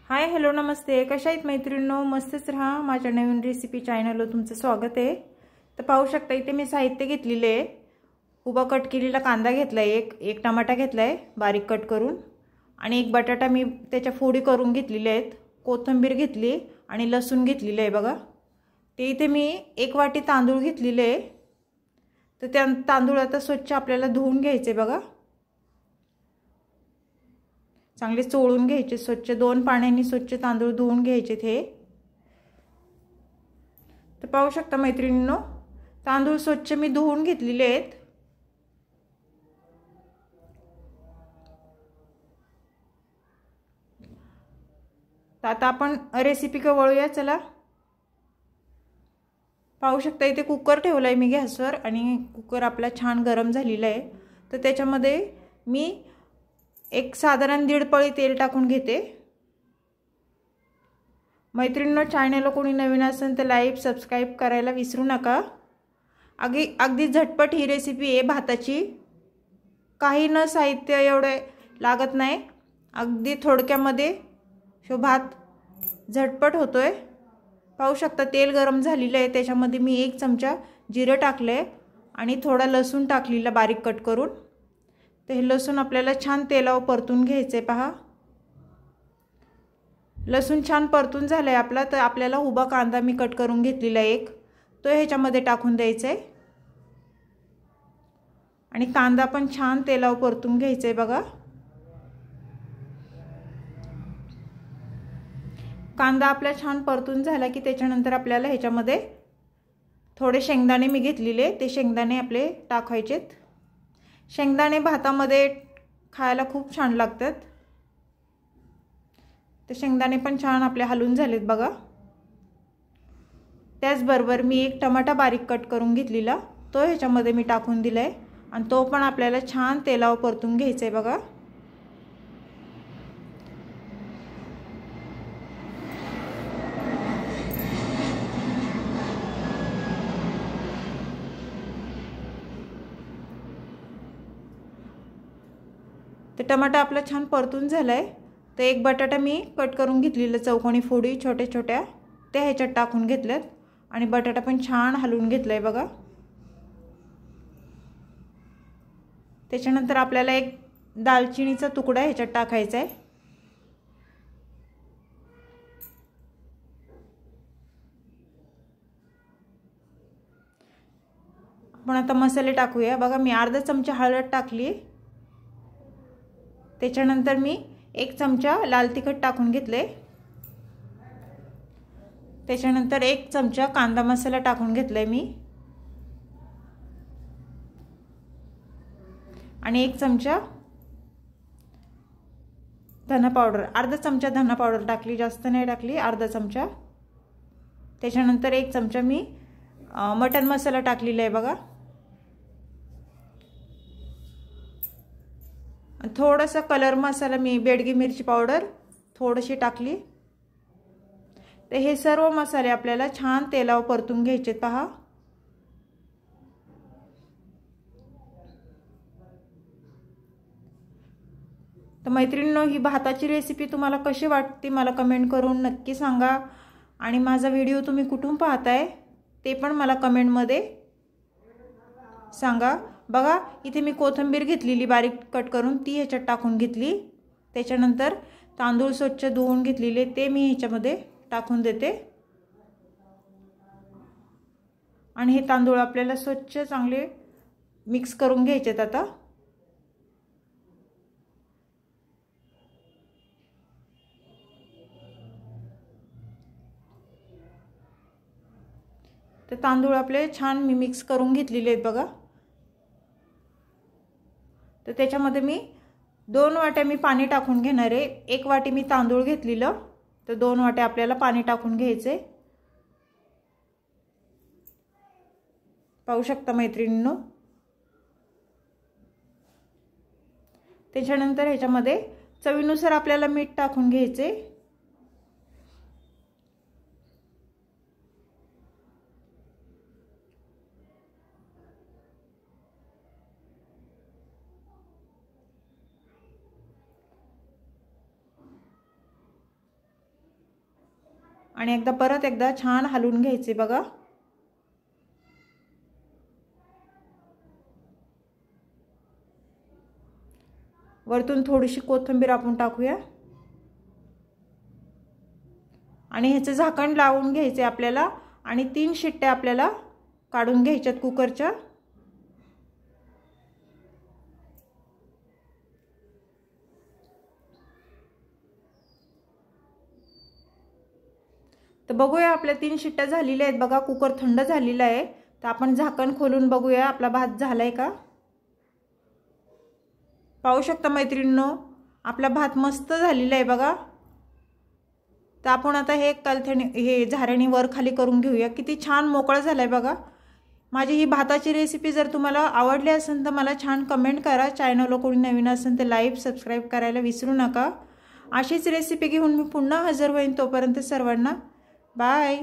Hi hello नमस्ते, कशा आहेत मैत्रिणींनो? मस्तच राहा. माझ्या नवीन रेसिपी चॅनलवर तुमचं स्वागत आहे. तर पाहू शकता इथे मी साहित्य घेतलेले आहे. उभा कट केलेला कांदा घेतलाय, एक टमाटा घेतलाय बारीक कट करून, आणि एक बटाटा मी त्याच्या फोडी करून घेतलेले आहेत. कोथिंबीर घेतली आणि लसूण घेतलेले आहे बघा. ते इथे मी एक वाटी तांदूळ घेतलेले आहे. तर त्या तांदूळ आता स्वच्छ आपल्याला धुवून घ्यायचे बघा. चांगले चोळून घ्यायचे स्वच्छ, 2 पाण्याने स्वच्छ तांदूळ धुवून घ्यायचे हे. तर पाहू शकता मैत्रिणींनो, तांदूळ स्वच्छ मी धुवून घेतलेले आहेत. तर आता आपण रेसिपीकडे वळूया चला. पाहू शकता इथे कुकर ठेवलाय मी गॅसवर आणि कुकर आपला छान गरम झालेला आहे. तर त्याच्यामध्ये मी एक साधारण 1.5 पळी तेल टाकून घेते. मैत्रिणींनो, चॅनलला कोणी नवीन असेल तर लाईक सबस्क्राइब करायला विसरू नका. अगदी झटपट ही रेसिपी आहे भाताची. काही न साहित्य एवढे लागत नाही, अगदी थोडक्यामध्ये शो भात झटपट होतोय. पाहू शकता तेल गरम झालेलं आहे. त्याच्यामध्ये मी 1 चमचा जिरं टाकले आणि थोडा लसूण टाकलेला बारीक कट करून. तर हे लसूण आपल्याला छान तेलावर परतून घ्यायचे. पहा, लसूण छान परतून झालाय आपला. तर आपल्याला उभा कांदा मी कट करून घेतलेला एक, तो ह्याच्यामध्ये टाकून द्यायचा आहे आणि कांदा पण छान तेलावर परतून घ्यायचा आहे बघा. कांदा आपला छान परतून झाला की त्याच्यानंतर आपल्याला ह्याच्यामध्ये थोडे शेंगदाणे मी घेतलेले, ते शेंगदाणे आपले टाकायचेत. शेंगदाणे भातामध्ये खायला खूप छान लागतात. ते शेंगदाणे पण छान आपले हलून झालेत बघा. त्याचबरोबर मी एक टमाटा बारीक कट करून घेतलेला, तो ह्याच्यामध्ये मी टाकून दिलाय आणि तो पण आपल्याला छान तेलावर परतून घ्यायचा आहे बघा. तर टमाटा आपला छान परतून झालाय. तर एक बटाटा मी कट करून घेतलेला चौकोनी फोडी छोट्या छोट्या, त्या ह्याच्यात टाकून घेतल्यात आणि बटाटा पण छान हलवून घेतलाय बघा. त्याच्यानंतर आपल्याला एक दालचिनीचा तुकडा ह्याच्यात टाकायचा आहे. आपण आता मसाले टाकूया बघा. मी अर्धा चमचा हळद टाकली. त्याच्यानंतर मी 1 चमचा लाल तिखट टाकून घेतले. त्याच्यानंतर 1 चमचा कांदा मसाला टाकून घेतलाय मी आणि 1 चमचा धना पावडर, अर्धा चमचा धना पावडर टाकली, जास्त नाही टाकली, अर्धा चमचा. त्याच्यानंतर 1 चमचा मी मटन मसाला टाकलेला आहे बघा. थोडासा कलर मसाला मी बेडगी मिरची पावडर थोडीशी टाकली. तर हे सर्व मसाले आपल्याला छान तेलावर परतून घ्यायचे. पहा, तर मैत्रिणींनो, ही भाताची रेसिपी तुम्हाला कशी वाटते मला कमेंट करून नक्की सांगा. आणि माझा व्हिडिओ तुम्ही कुठून पाहताय ते पण मला कमेंटमध्ये सांगा. बघा इथे मी कोथिंबीर घेतलेली बारीक कट करून, ती ह्याच्यात टाकून घेतली. त्याच्यानंतर तांदूळ स्वच्छ धुवून घेतलेले ते मी ह्याच्यामध्ये टाकून देते आणि हे तांदूळ आपल्याला स्वच्छ चांगले मिक्स करून घ्यायचेत आता. तर तांदूळ आपले छान मी मिक्स करून घेतलेले आहेत बघा. तर त्याच्यामध्ये मी 2 वाट्या मी पाणी टाकून घेणार आहे. 1 वाटी मी तांदूळ घेतलेलं, तर 2 वाट्या आपल्याला पाणी टाकून घ्यायचे. पाहू शकता मैत्रिणींनो. त्याच्यानंतर ह्याच्यामध्ये चवीनुसार आपल्याला मीठ टाकून घ्यायचे. आणि परत एकदा छान हलवून घ्यायचे बघा। वरतून थोडीशी कोथिंबीर आपण टाकूया आणि ह्याचं झाकण लावून घ्यायचे आपल्याला आणि 3 शिट्ट्या आपल्याला काढून घ्यायच्यात कुकरच्या। तर बघूया आपल्या 3 शिट्ट्या झालेल्या आहेत बघा। कुकर थंड झालेला आहे तर आपण झाकण खोलून बघूया आपला भात झालाय का। पाहू शकता मैत्रिणींनो आपला भात मस्त झालेला आहे बघा। तर आपण आता हे झाऱ्याने वर खाली करून घेऊया। किती छान मोकळा झालाय बघा। माझी ही भाताची रेसिपी जर तुम्हाला आवडली असेल तर मला छान कमेंट करा। चॅनलला कोणी नवीन असेल तर लाईक सबस्क्राइब करायला विसरू नका। अशीच रेसिपी घेऊन मी पुन्हा हजर होईन। तोपर्यंत सर्वांना बाय।